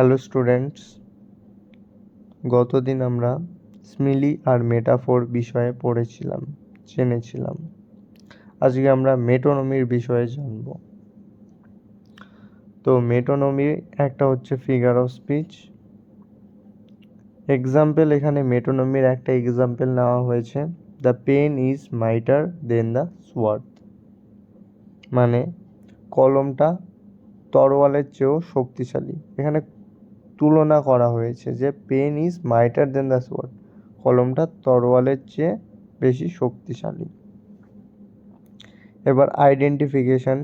Hello students, গতদিন আমরা স্মিলি আর metaphor বিষয়ে জেনেছিলাম। আজকে আমরা মেটোনমির বিষয়ে জানব। তো মেটোনমি একটা হচ্ছে ফিগার অফ স্পিচ। এক্সাম্পল, এখানে মেটোনমির একটা এক্সাম্পল নেওয়া হয়েছে, the pen is mightier than the sword. মানে কলমটা তরোয়ালের চেয়েও শক্তিশালী। এখানে তুলনা করা হয়েছে যে pen is mightier than the sword, কলমটা তরোয়ালের চেয়ে বেশি শক্তিশালী। এবার identification,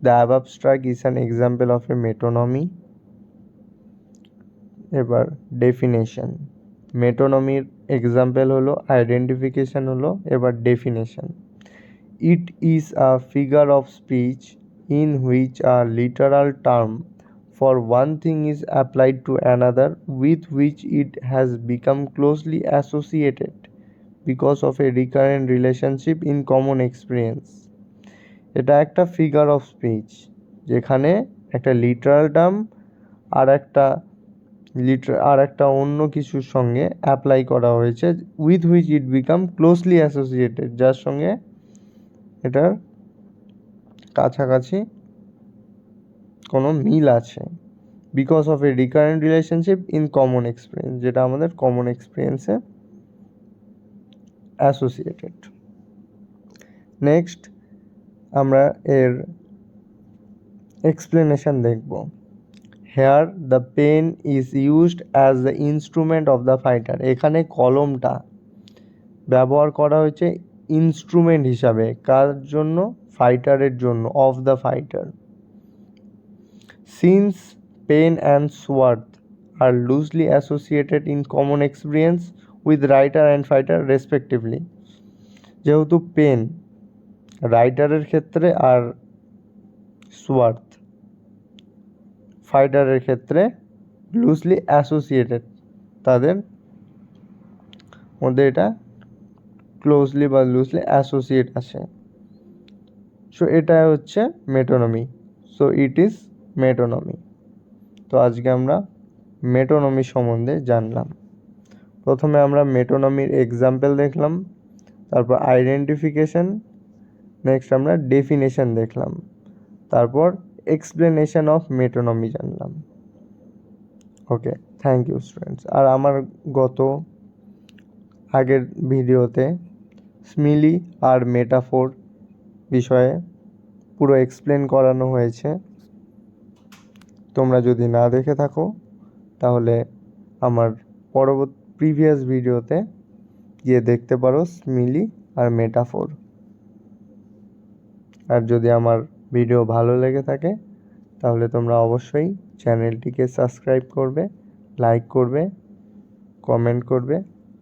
the above strike is an example of a metonymy. এবার ডেফিনেশন, মেটোনমির এক্সাম্পল হলো, আইডেন্টিফিকেশন হলো, এবার definition. It is a figure of speech in which a literal term for one thing is applied to another with which it has become closely associated because of a recurrent relationship in common experience. এটা একটা figure of speech যেখানে একটা literal term আর একটা অন্য কিছুর সঙ্গে apply করা হয়েছে, with which it become closely associated, যার সঙ্গে এটার কাছাকাছি কোনো মিল আছে, because of A recurrent relationship in common experience, যেটা আমাদের কমন এক্সপিরিয়েন্সে অ্যাসোসিয়েটেড। নেক্সট আমরা এর এক্সপ্লেনেশন দেখব। Here the pen is used as the instrument of the fighter. এখানে কলমটা ব্যবহার করা হয়েছে ইনস্ট্রুমেন্ট হিসাবে, কার জন্য? ফাইটারের জন্য, of the fighter. Since pen and sword are loosely associated in common experience with writer and fighter respectively, যেহেতু পেন রাইটারের ক্ষেত্রে আর সোয়ার্ড ফাইটারের ক্ষেত্রে লুজলি অ্যাসোসিয়েটেড, তাদের মধ্যে এটা ক্লোজলি বা লুজলি অ্যাসোসিয়েট আছে। সো এটা হচ্ছে মেটোনমি। So it is মেটোনমি। তো আজকে আমরা মেটোনমি সম্বন্ধে জানলাম। প্রথমে আমরা মেটোনমির এক্সাম্পল দেখলাম, তারপর আইডেন্টিফিকেশন, নেক্সট আমরা ডেফিনেশন দেখলাম, তারপর এক্সপ্লেনেশন অফ মেটোনমি জানলাম। ওকে, থ্যাংক ইউ স্টুডেন্টস। আর আমার আগের ভিডিওতে স্মিলি আর মেটাফোর বিষয়ে পুরো এক্সপ্লেন করানো হয়েছে। তোমরা যদি না দেখে থাকো তাহলে আমার প্রিভিয়াস ভিডিওতে গিয়ে দেখতে পারো স্মিলি আর মেটাফোর। আর যদি আমার ভিডিও ভালো লেগে থাকে তাহলে তোমরা অবশ্যই চ্যানেলটিকে সাবস্ক্রাইব করবে, লাইক করবে, কমেন্ট করবে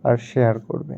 আর শেয়ার করবে।